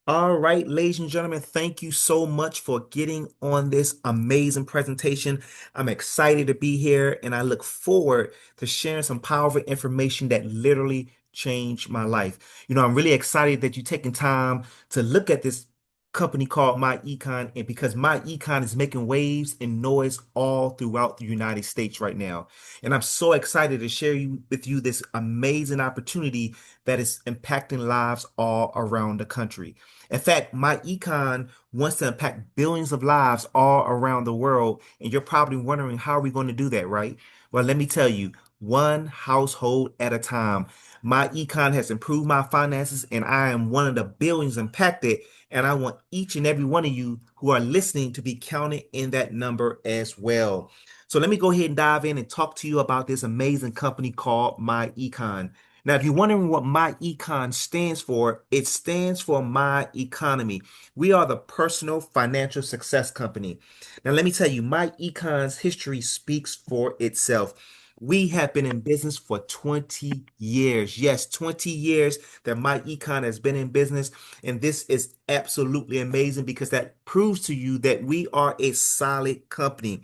All right, ladies and gentlemen, thank you so much for getting on this amazing presentation. I'm excited to be here and I look forward to sharing some powerful information that literally changed my life. I'm really excited that you're taking time to look at this company called MyEcon, and because MyEcon is making waves and noise all throughout the United States right now. And I'm so excited to share with you this amazing opportunity that is impacting lives all around the country. In fact, my econ wants to impact billions of lives all around the world. And you're probably wondering, how are we going to do that, right? Well, let me tell you, one household at a time. My econ has improved my finances, and I am one of the billions impacted. And I want each and every one of you who are listening to be counted in that number as well. So let me go ahead and dive in and talk to you about this amazing company called MyEcon. Now, if you're wondering what MyEcon stands for, it stands for My Economy. We are the personal financial success company. Now, let me tell you, MyEcon's history speaks for itself. We have been in business for 20 years. Yes, 20 years that MyEcon has been in business. And this is absolutely amazing because that proves to you that we are a solid company.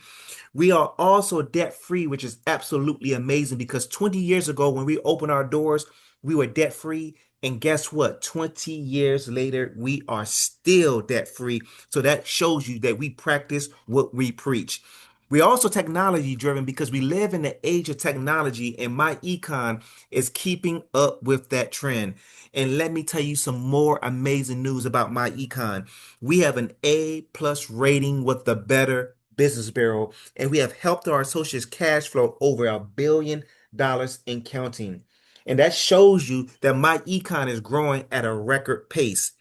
We are also debt free, which is absolutely amazing because 20 years ago, when we opened our doors, we were debt free. And guess what? 20 years later, we are still debt free. So that shows you that we practice what we preach. We're also technology driven because we live in the age of technology, and my econ is keeping up with that trend. And let me tell you some more amazing news about my econ. We have an A plus rating with the Better Business Bureau, and we have helped our associates cash flow over $1 billion and counting. And that shows you that my econ is growing at a record pace.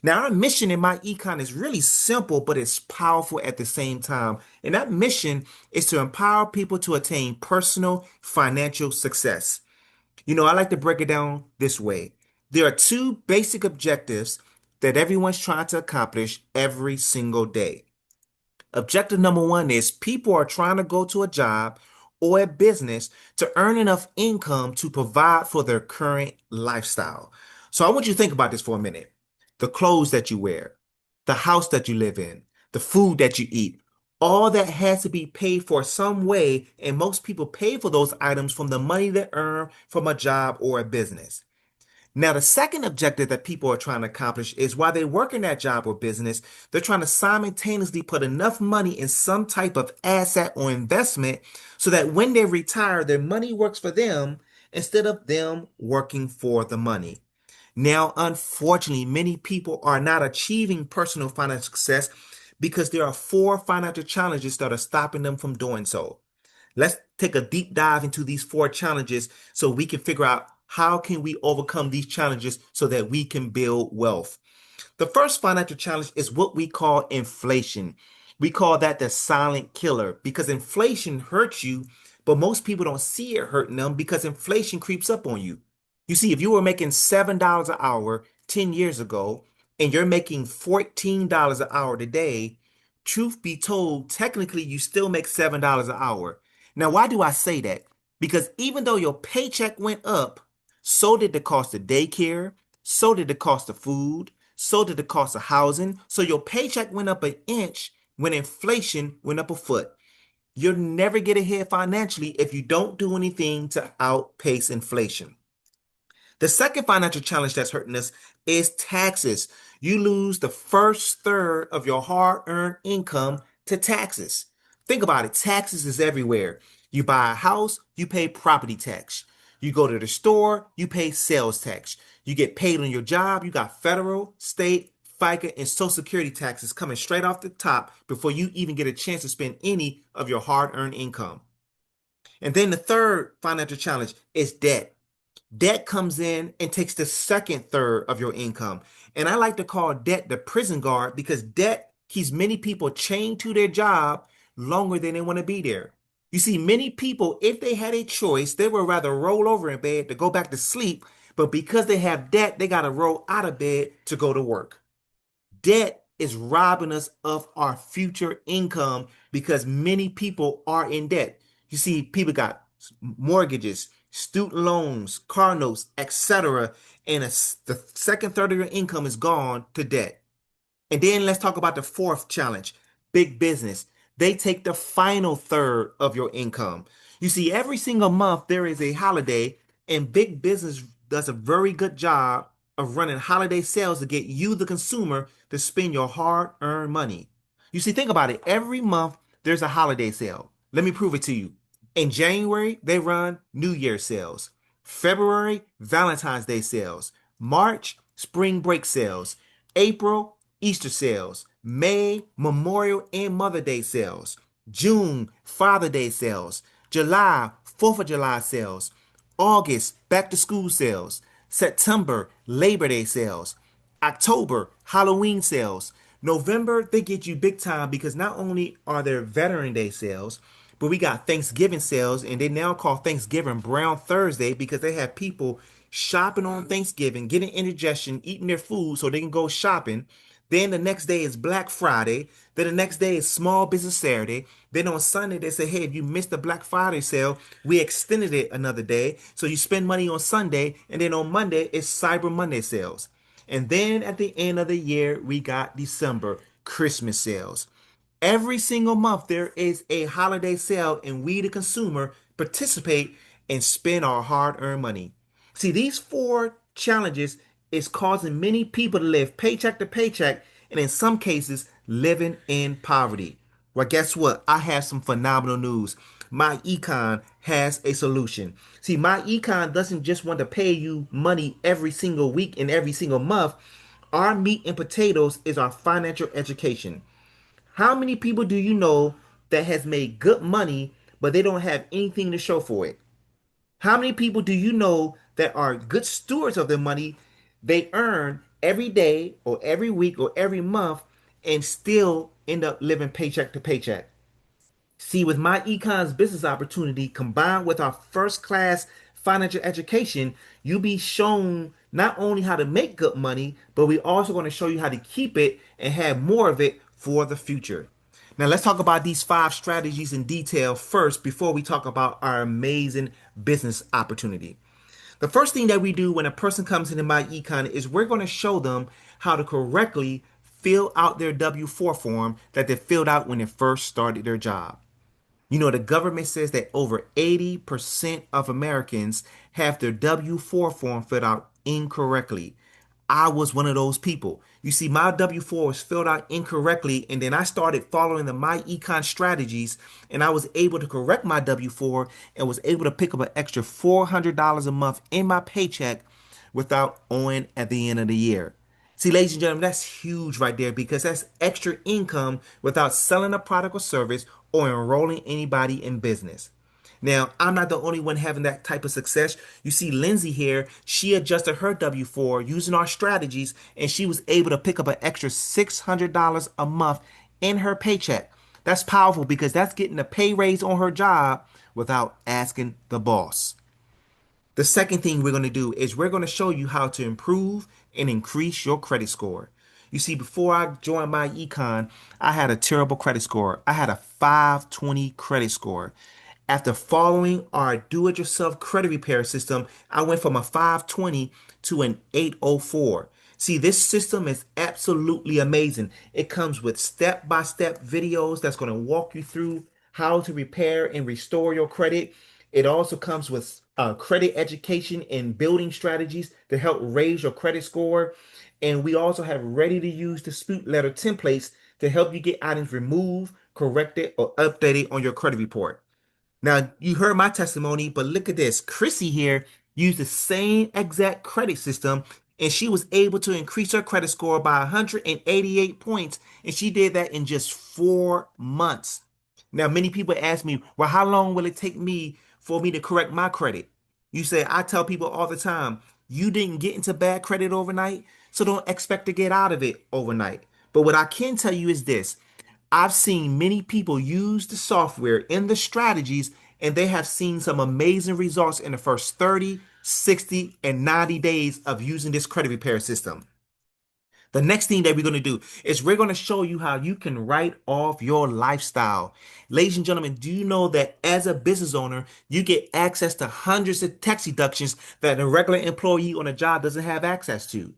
Now, our mission in my econ is really simple, but it's powerful at the same time. And that mission is to empower people to attain personal financial success. I like to break it down this way. There are two basic objectives that everyone's trying to accomplish every single day. Objective number one is people are trying to go to a job or a business to earn enough income to provide for their current lifestyle. So I want you to think about this for a minute. The clothes that you wear, the house that you live in, the food that you eat, all that has to be paid for some way, and most people pay for those items from the money they earn from a job or a business. Now, the second objective that people are trying to accomplish is while they work in that job or business, they're trying to simultaneously put enough money in some type of asset or investment so that when they retire, their money works for them instead of them working for the money. Now, unfortunately, many people are not achieving personal financial success because there are four financial challenges that are stopping them from doing so. Let's take a deep dive into these four challenges so we can figure out how can we overcome these challenges so that we can build wealth. The first financial challenge is what we call inflation. We call that the silent killer because inflation hurts you, but most people don't see it hurting them because inflation creeps up on you. You see, if you were making $7 an hour 10 years ago and you're making $14 an hour today, truth be told, technically you still make $7 an hour. Now, why do I say that? Because even though your paycheck went up, so did the cost of daycare, so did the cost of food, so did the cost of housing. So your paycheck went up an inch when inflation went up a foot. You'll never get ahead financially if you don't do anything to outpace inflation. The second financial challenge that's hurting us is taxes. You lose the first third of your hard-earned income to taxes. Think about it. Taxes is everywhere. You buy a house, you pay property tax. You go to the store, you pay sales tax. You get paid on your job, you got federal, state, FICA, and Social Security taxes coming straight off the top before you even get a chance to spend any of your hard-earned income. And then the third financial challenge is debt. Debt comes in and takes the second third of your income. And I like to call debt the prison guard because debt keeps many people chained to their job longer than they want to be there. You see, many people, if they had a choice, they would rather roll over in bed to go back to sleep. But because they have debt, they got to roll out of bed to go to work. Debt is robbing us of our future income because many people are in debt. You see, people got mortgages, student loans, car notes, etc. and the second third of your income is gone to debt. And then let's talk about the fourth challenge, big business. They take the final third of your income. You see, every single month there is a holiday, and big business does a very good job of running holiday sales to get you, the consumer, to spend your hard earned money. You see, think about it. Every month there's a holiday sale. Let me prove it to you. In January, they run New Year sales. February, Valentine's Day sales. March, spring break sales. April, Easter sales. May, Memorial and Mother Day sales. June, Father Day sales. July, 4th of July sales. August, back to school sales. September, Labor Day sales. October, Halloween sales. November, they get you big time because not only are there Veteran Day sales, but we got Thanksgiving sales, and they now call Thanksgiving Brown Thursday because they have people shopping on Thanksgiving, getting indigestion, eating their food so they can go shopping. Then the next day is Black Friday. Then the next day is Small Business Saturday. Then on Sunday, they say, hey, if you missed the Black Friday sale, we extended it another day. So you spend money on Sunday. And then on Monday, it's Cyber Monday sales. And then at the end of the year, we got December Christmas sales. Every single month, there is a holiday sale, and we, the consumer, participate and spend our hard earned money. See, these four challenges is causing many people to live paycheck to paycheck, and in some cases, living in poverty. Well, guess what? I have some phenomenal news. MyEcon has a solution. See, MyEcon doesn't just want to pay you money every single week and every single month. Our meat and potatoes is our financial education. How many people do you know that has made good money, but they don't have anything to show for it? How many people do you know that are good stewards of their money? They earn every day or every week or every month and still end up living paycheck to paycheck. See, with my econ's business opportunity combined with our first class financial education, you'll be shown not only how to make good money, but we're also going to show you how to keep it and have more of it for the future. Now, let's talk about these five strategies in detail first before we talk about our amazing business opportunity. The first thing that we do when a person comes into my econ is we're going to show them how to correctly fill out their W-4 form that they filled out when they first started their job. You know, the government says that over 80% of Americans have their W-4 form filled out incorrectly. I was one of those people. You see, my W-4 was filled out incorrectly, and then I started following the MyEcon strategies, and I was able to correct my W-4 and was able to pick up an extra $400 a month in my paycheck without owing at the end of the year. See, ladies and gentlemen, that's huge right there because that's extra income without selling a product or service or enrolling anybody in business. Now, I'm not the only one having that type of success. You see, Lindsay here, she adjusted her W-4 using our strategies, and she was able to pick up an extra $600 a month in her paycheck. That's powerful because that's getting a pay raise on her job without asking the boss. The second thing we're going to do is we're going to show you how to improve and increase your credit score. You see, before I joined my econ, I had a terrible credit score. I had a 520 credit score. After following our do-it-yourself credit repair system, I went from a 520 to an 804. See, this system is absolutely amazing. It comes with step-by-step videos that's going to walk you through how to repair and restore your credit. It also comes with credit education and building strategies to help raise your credit score. And we also have ready to use dispute letter templates to help you get items removed, corrected, or updated on your credit report. Now, you heard my testimony, but look at this. Chrissy here used the same exact credit system, and she was able to increase her credit score by 188 points, and she did that in just 4 months. Now, many people ask me, well, how long will it take me for me to correct my credit? You say, I tell people all the time, you didn't get into bad credit overnight, so don't expect to get out of it overnight. But what I can tell you is this. I've seen many people use the software in the strategies, and they have seen some amazing results in the first 30, 60, and 90 days of using this credit repair system. The next thing that we're going to do is we're going to show you how you can write off your lifestyle. Ladies and gentlemen, do you know that as a business owner, you get access to hundreds of tax deductions that a regular employee on a job doesn't have access to?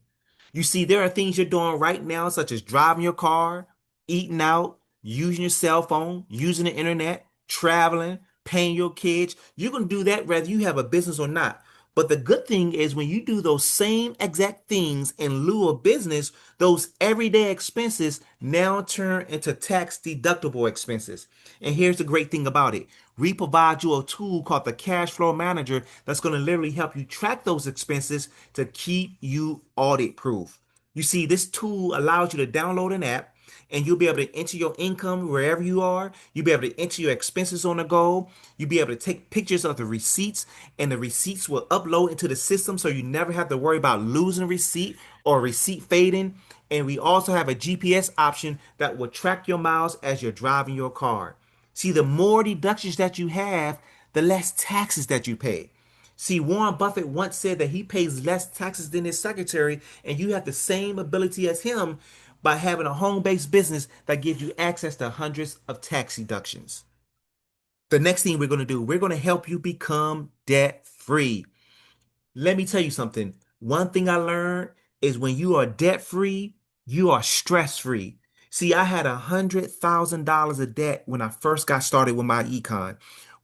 You see, there are things you're doing right now, such as driving your car, eating out, using your cell phone, using the internet, traveling, paying your kids. You're going to do that whether you have a business or not. But the good thing is when you do those same exact things in lieu of business, those everyday expenses now turn into tax deductible expenses. And here's the great thing about it. We provide you a tool called the Cash Flow Manager that's going to literally help you track those expenses to keep you audit proof. You see, this tool allows you to download an app and you'll be able to enter your income wherever you are. You'll be able to enter your expenses on the go. You'll be able to take pictures of the receipts, and the receipts will upload into the system so you never have to worry about losing a receipt or a receipt fading. And we also have a GPS option that will track your miles as you're driving your car. See, the more deductions that you have, the less taxes that you pay. See, Warren Buffett once said that he pays less taxes than his secretary, and you have the same ability as him by having a home-based business that gives you access to hundreds of tax deductions. The next thing we're going to do, we're going to help you become debt free. Let me tell you something. One thing I learned is when you are debt free, you are stress free. See, I had $100,000 of debt when I first got started with my econ.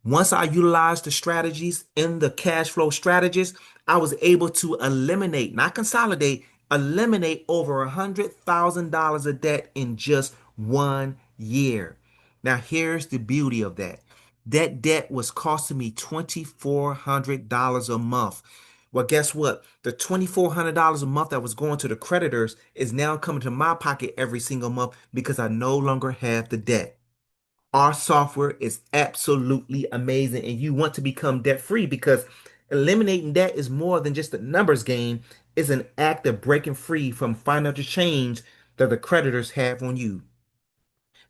Once I utilized the strategies in the cash flow strategies, I was able to eliminate, not consolidate, eliminate over $100,000 of debt in just 1 year. Now, here's the beauty of that. That debt was costing me $2,400 a month. Well, guess what? The $2,400 a month that was going to the creditors is now coming to my pocket every single month because I no longer have the debt. Our software is absolutely amazing, and you want to become debt free because eliminating debt is more than just a numbers game. It's an act of breaking free from financial chains that the creditors have on you.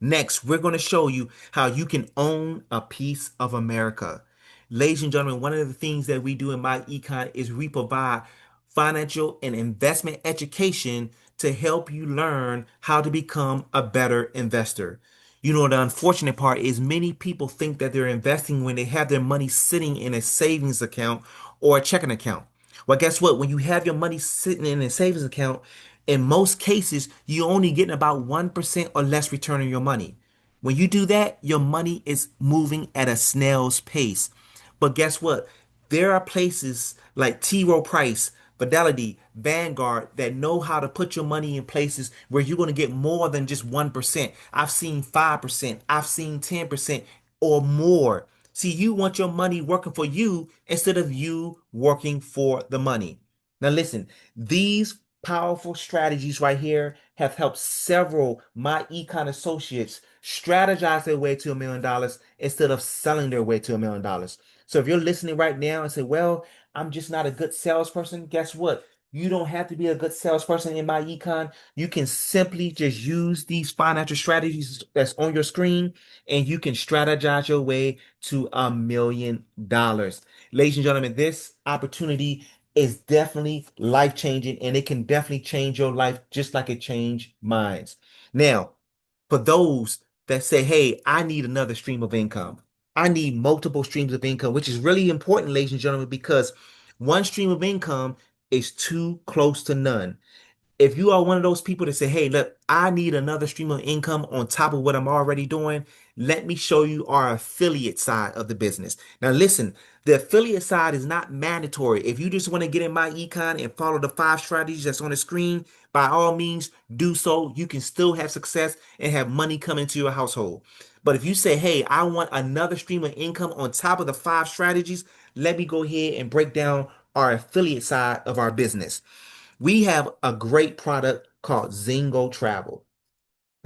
Next, we're going to show you how you can own a piece of America. Ladies and gentlemen, one of the things that we do in MyEcon is we provide financial and investment education to help you learn how to become a better investor. You know, the unfortunate part is many people think that they're investing when they have their money sitting in a savings account or a checking account. Well, guess what? When you have your money sitting in a savings account, in most cases, you're only getting about 1% or less return on your money. When you do that, your money is moving at a snail's pace. But guess what? There are places like T. Rowe Price, Fidelity, Vanguard that know how to put your money in places where you're going to get more than just 1%. I've seen 5%, I've seen 10% or more. See, you want your money working for you instead of you working for the money. Now, listen, these powerful strategies right here have helped several my econ associates strategize their way to $1 million instead of selling their way to $1 million. So if you're listening right now and say, well, I'm just not a good salesperson, guess what? You don't have to be a good salesperson in my econ. You can simply just use these financial strategies that's on your screen and you can strategize your way to $1 million. Ladies and gentlemen, this opportunity is definitely life changing and it can definitely change your life just like it changed mine. Now, for those that say, hey, I need another stream of income, I need multiple streams of income, which is really important, ladies and gentlemen, because one stream of income is too close to none. If you are one of those people that say, hey, look, I need another stream of income on top of what I'm already doing, let me show you our affiliate side of the business. Now, listen, the affiliate side is not mandatory. If you just want to get in my econ and follow the 5 strategies that's on the screen, by all means, do so. You can still have success and have money come into your household. But if you say, hey, I want another stream of income on top of the 5 strategies, let me go ahead and break down our affiliate side of our business. We have a great product called Zingo Travel.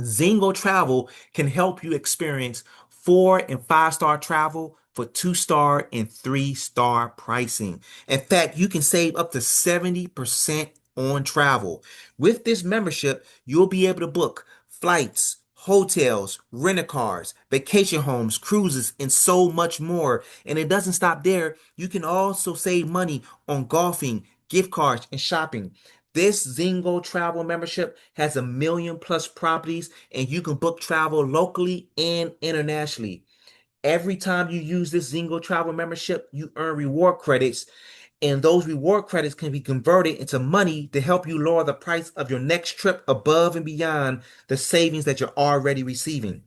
Zingo Travel can help you experience 4 and 5 star travel for 2 star and 3 star pricing. In fact, you can save up to 70% on travel. With this membership, you'll be able to book flights, hotels, rental cars, vacation homes, cruises, and so much more. And it doesn't stop there. You can also save money on golfing, gift cards, and shopping. This Zingo travel membership has 1 million+ properties, and you can book travel locally and internationally. Every time you use this Zingo travel membership, you earn reward credits, and those reward credits can be converted into money to help you lower the price of your next trip above and beyond the savings that you're already receiving.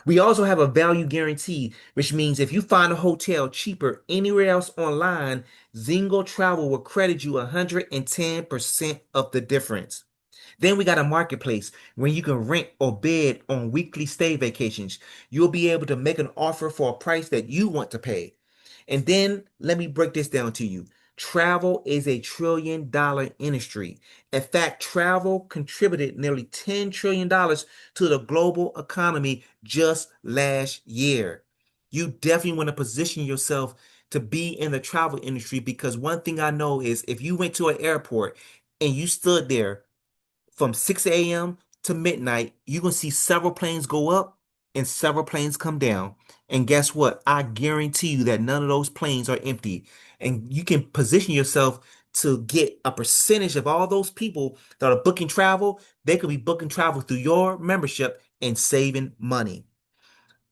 We also have a value guarantee, which means if you find a hotel cheaper anywhere else online, Zingo Travel will credit you 110% of the difference. Then we got a marketplace where you can rent or bid on weekly stay vacations. You'll be able to make an offer for a price that you want to pay. And then let me break this down to you. Travel is a $1 trillion industry. In fact, travel contributed nearly $10 trillion to the global economy just last year. You definitely want to position yourself to be in the travel industry, because one thing I know is if you went to an airport and you stood there from 6 a.m. to midnight, you're going to see several planes go up and several planes come down. And guess what? I guarantee you that none of those planes are empty. And you can position yourself to get a percentage of all those people that are booking travel. They could be booking travel through your membership and saving money.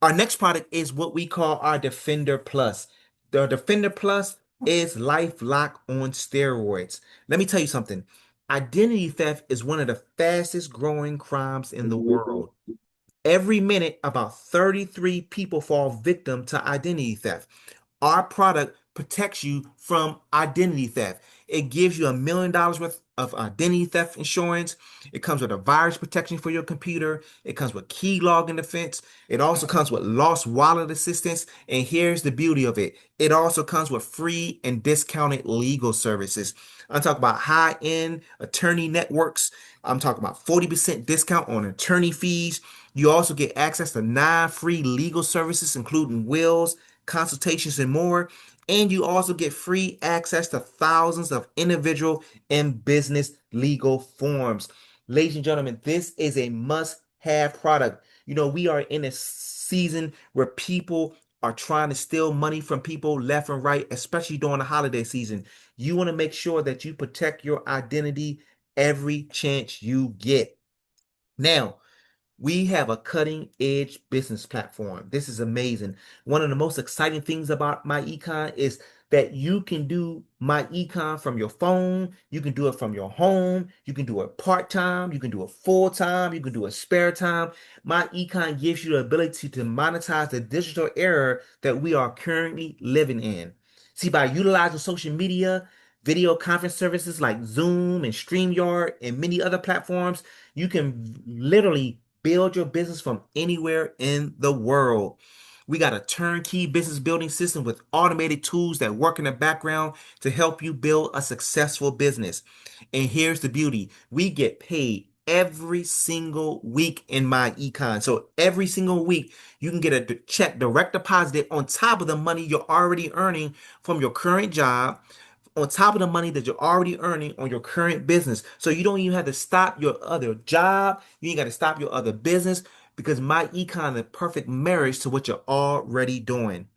Our next product is what we call our Defender Plus. The Defender Plus is LifeLock on steroids. Let me tell you something. Identity theft is one of the fastest growing crimes in the world. Every minute, about 33 people fall victim to identity theft. Our product protects you from identity theft. It gives you $1 million worth of identity theft insurance. It comes with a virus protection for your computer. It comes with key logging defense. It also comes with lost wallet assistance. And here's the beauty of it. It also comes with free and discounted legal services. I'm talking about high-end attorney networks. I'm talking about 40% discount on attorney fees. You also get access to 9 free legal services, including wills, consultations, and more. And you also get free access to thousands of individual and business legal forms. Ladies and gentlemen, this is a must-have product. You know, we are in a season where people are trying to steal money from people left and right, especially during the holiday season. You want to make sure that you protect your identity every chance you get. Now, we have a cutting edge business platform. This is amazing. One of the most exciting things about MyEcon is that you can do MyEcon from your phone. You can do it from your home. You can do it part-time. You can do it full-time. You can do it spare time. MyEcon gives you the ability to monetize the digital era that we are currently living in. See, by utilizing social media, video conference services like Zoom and StreamYard and many other platforms, you can literally build your business from anywhere in the world. We got a turnkey business building system with automated tools that work in the background to help you build a successful business. And here's the beauty. We get paid every single week in MyEcon. So every single week, you can get a check direct deposited on top of the money you're already earning from your current job, on top of the money that you're already earning on your current business. So you don't even have to stop your other job. You ain't got to stop your other business, because MyEcon is the perfect marriage to what you're already doing.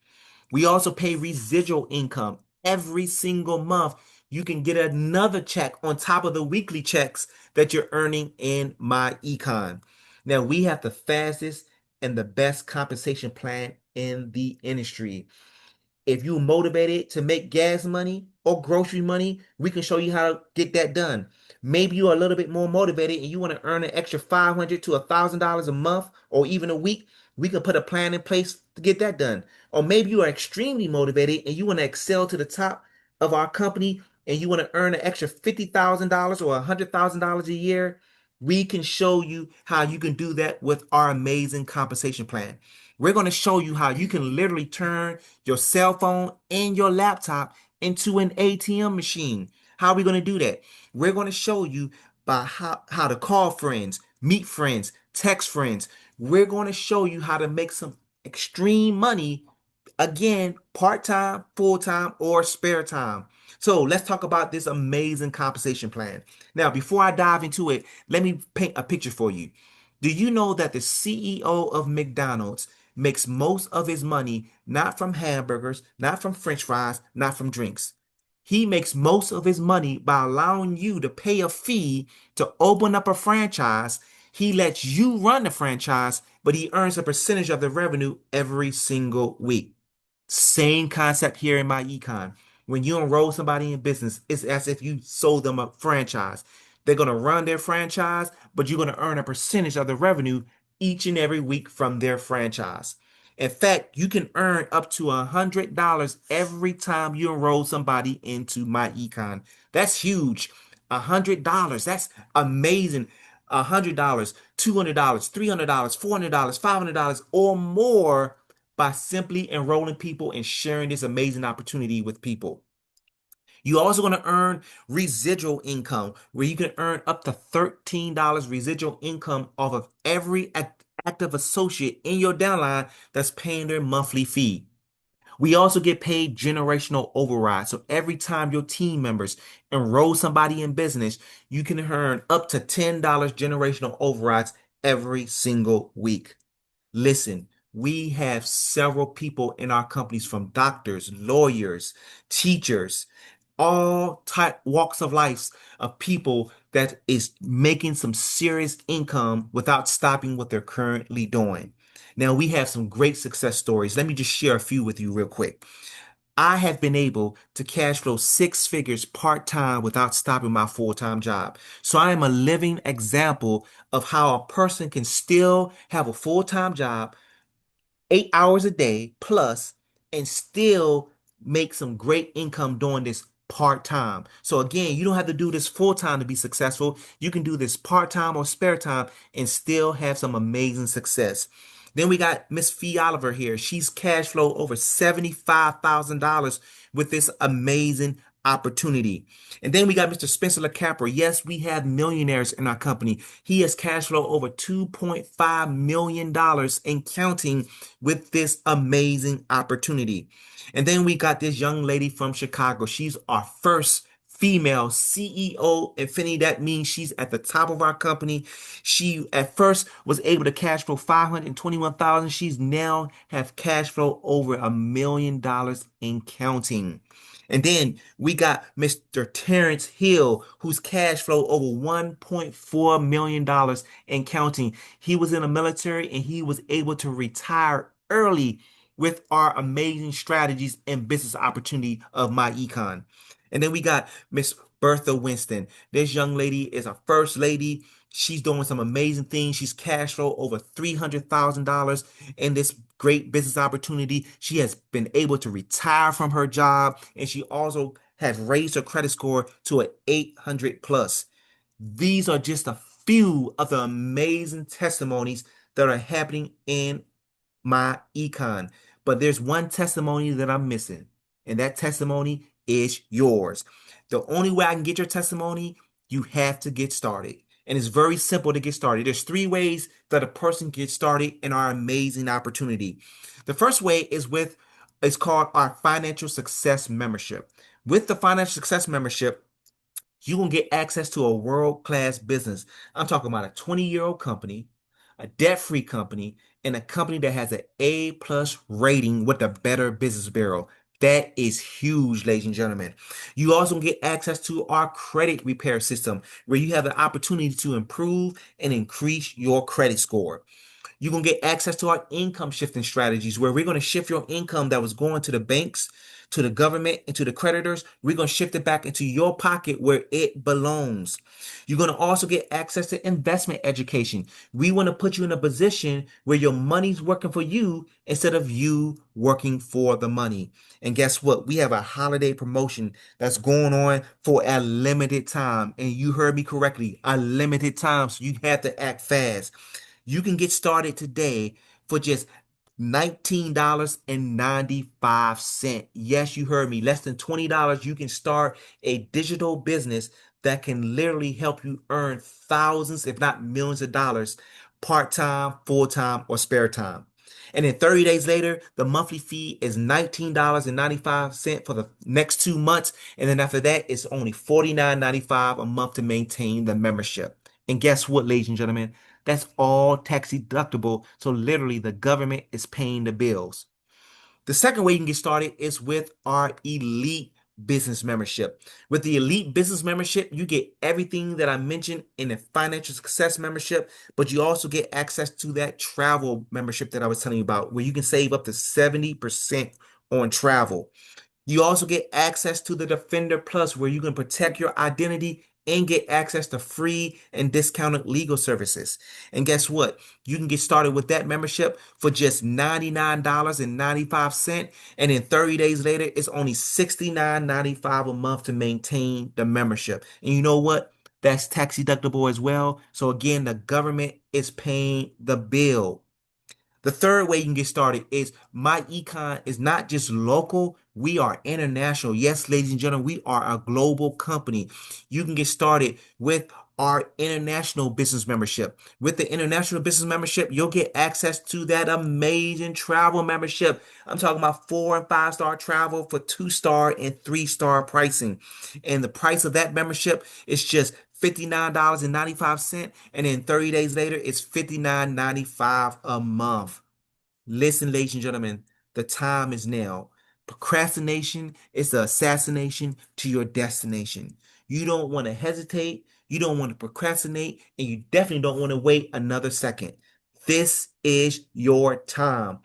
We also pay residual income every single month. You can get another check on top of the weekly checks that you're earning in MyEcon. Now, we have the fastest and the best compensation plan in the industry. If you're motivated to make gas money or grocery money, we can show you how to get that done. Maybe you're a little bit more motivated and you want to earn an extra $500 to $1,000 a month or even a week. We can put a plan in place to get that done. Or maybe you are extremely motivated and you want to excel to the top of our company and you want to earn an extra $50,000 or $100,000 a year. We can show you how you can do that with our amazing compensation plan. We're going to show you how you can literally turn your cell phone and your laptop into an ATM machine. How are we going to do that? We're going to show you by how to call friends, meet friends, text friends. We're going to show you how to make some extreme money, again, part-time, full-time, or spare time. So let's talk about this amazing compensation plan. Now, before I dive into it, let me paint a picture for you. Do you know that the CEO of McDonald's makes most of his money not from hamburgers, not from French fries, not from drinks? He makes most of his money by allowing you to pay a fee to open up a franchise. He lets you run the franchise, but he earns a percentage of the revenue every single week. Same concept here in MyEcon. When you enroll somebody in business, it's as if you sold them a franchise. They're going to run their franchise, but you're going to earn a percentage of the revenue each and every week from their franchise. In fact, you can earn up to $100 every time you enroll somebody into MyEcon. That's huge. $100. That's amazing. $100, $200, $300, $400, $500, or more by simply enrolling people and sharing this amazing opportunity with people. You're also going to earn residual income where you can earn up to $13 residual income off of every active associate in your downline that's paying their monthly fee. We also get paid generational override. So every time your team members enroll somebody in business, you can earn up to $10 generational overrides every single week. Listen, we have several people in our companies from doctors, lawyers, teachers, all type walks of life of people that is making some serious income without stopping what they're currently doing. Now, we have some great success stories. Let me just share a few with you real quick. I have been able to cash flow six figures part-time without stopping my full-time job. So I am a living example of how a person can still have a full-time job, 8 hours a day plus, and still make some great income doing this part-time. So again, you don't have to do this full-time to be successful. You can do this part-time or spare time and still have some amazing success. Then we got Miss Fee Oliver here. She's cash flow over $75,000 with this amazing opportunity. And then we got Mr. Spencer LeCapra. Yes, we have millionaires in our company. He has cash flow over $2.5 million and counting with this amazing opportunity. And then we got this young lady from Chicago. She's our first female CEO. Infinity, that means she's at the top of our company. She at first was able to cash flow 521,000. She's now have cash flow over $1 million and counting. And then we got Mr. Terrence Hill, whose cash flow over $1.4 million and counting. He was in the military and he was able to retire early with our amazing strategies and business opportunity of MyEcon. And then we got Miss Bertha Winston. This young lady is a first lady. She's doing some amazing things. She's cash flow over $300,000 in this great business opportunity. She has been able to retire from her job, and she also has raised her credit score to an 800 plus. These are just a few of the amazing testimonies that are happening in MyEcon. But there's one testimony that I'm missing, and that testimony is yours. The only way I can get your testimony, you have to get started. And it's very simple to get started. There's three ways that a person gets started in our amazing opportunity. The first way is it's called our financial success membership. With the financial success membership, you can get access to a world-class business. I'm talking about a 20-year-old company, a debt-free company, and a company that has an A plus rating with the Better Business Bureau. That is huge, ladies and gentlemen. You also get access to our credit repair system, where you have the opportunity to improve and increase your credit score. You're going to get access to our income shifting strategies where we're going to shift your income that was going to the banks, to the government, and to the creditors. We're going to shift it back into your pocket where it belongs. You're going to also get access to investment education. We want to put you in a position where your money's working for you instead of you working for the money. And guess what? We have a holiday promotion that's going on for a limited time. And you heard me correctly, a limited time. So you have to act fast. You can get started today for just $19.95. Yes, you heard me. Less than $20. You can start a digital business that can literally help you earn thousands, if not millions of dollars, part-time, full-time, or spare time. And then 30 days later, the monthly fee is $19.95 for the next 2 months. And then after that, it's only $49.95 a month to maintain the membership. And guess what, ladies and gentlemen? That's all tax deductible. So literally the government is paying the bills. The second way you can get started is with our elite business membership. With the elite business membership, you get everything that I mentioned in the financial success membership, but you also get access to that travel membership that I was telling you about, where you can save up to 70% on travel. You also get access to the Defender Plus, where you can protect your identity and get access to free and discounted legal services. And guess what? You can get started with that membership for just $99.95. And then 30 days later, it's only $69.95 a month to maintain the membership. And you know what? That's tax deductible as well. So again, the government is paying the bill. The third way you can get started is MyEcon is not just local, we are international. Yes, ladies and gentlemen, we are a global company. You can get started with our international business membership. With the international business membership, you'll get access to that amazing travel membership. I'm talking about 4 and 5 star travel for 2 star and 3 star pricing. And the price of that membership is just $59.95. And then 30 days later, it's $59.95 a month. Listen, ladies and gentlemen, the time is now. Procrastination is the assassination to your destination. You don't want to hesitate, you don't want to procrastinate, and you definitely don't want to wait another second. This is your time.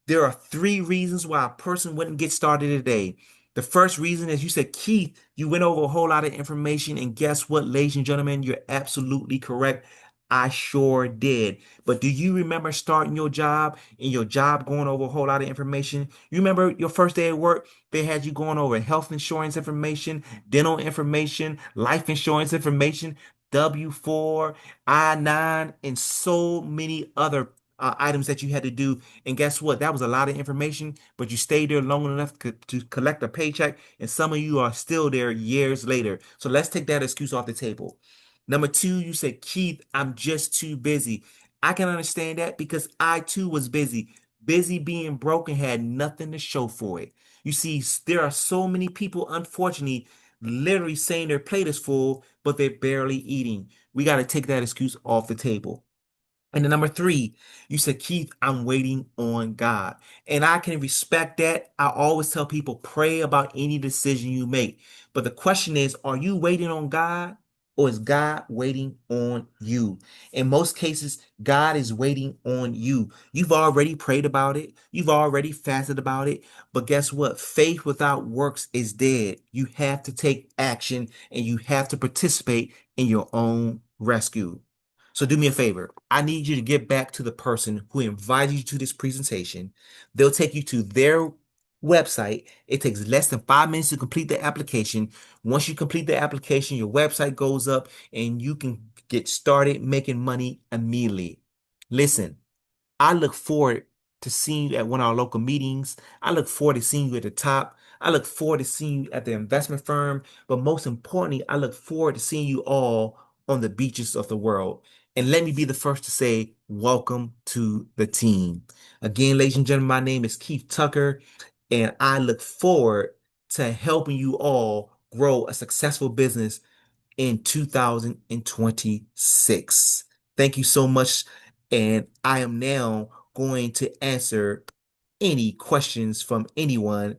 There are 3 reasons why a person wouldn't get started today. The first reason is you said, Keith, you went over a whole lot of information, and guess what, ladies and gentlemen, you're absolutely correct. I sure did. But do you remember starting your job and your job going over a whole lot of information? You remember your first day at work? They had you going over health insurance information, dental information, life insurance information, W-4, I-9, and so many other items that you had to do. And guess what? That was a lot of information, but you stayed there long enough to collect a paycheck, and some of you are still there years later. So let's take that excuse off the table. Number 2, you said, Keith, I'm just too busy. I can understand that because I too was busy. Busy being broke and had nothing to show for it. You see, there are so many people, unfortunately, literally saying their plate is full, but they're barely eating. We got to take that excuse off the table. And then number 3, you said, Keith, I'm waiting on God. And I can respect that. I always tell people, pray about any decision you make. But the question is, are you waiting on God or is God waiting on you? In most cases, God is waiting on you. You've already prayed about it. You've already fasted about it. But guess what? Faith without works is dead. You have to take action and you have to participate in your own rescue. So do me a favor. I need you to get back to the person who invited you to this presentation. They'll take you to their website. It takes less than 5 minutes to complete the application. Once you complete the application, your website goes up and you can get started making money immediately. Listen, I look forward to seeing you at one of our local meetings. I look forward to seeing you at the top. I look forward to seeing you at the investment firm. But most importantly, I look forward to seeing you all on the beaches of the world. And let me be the first to say, welcome to the team. Again, ladies and gentlemen, my name is Keith Tucker, and I look forward to helping you all grow a successful business in 2026. Thank you so much. And I am now going to answer any questions from anyone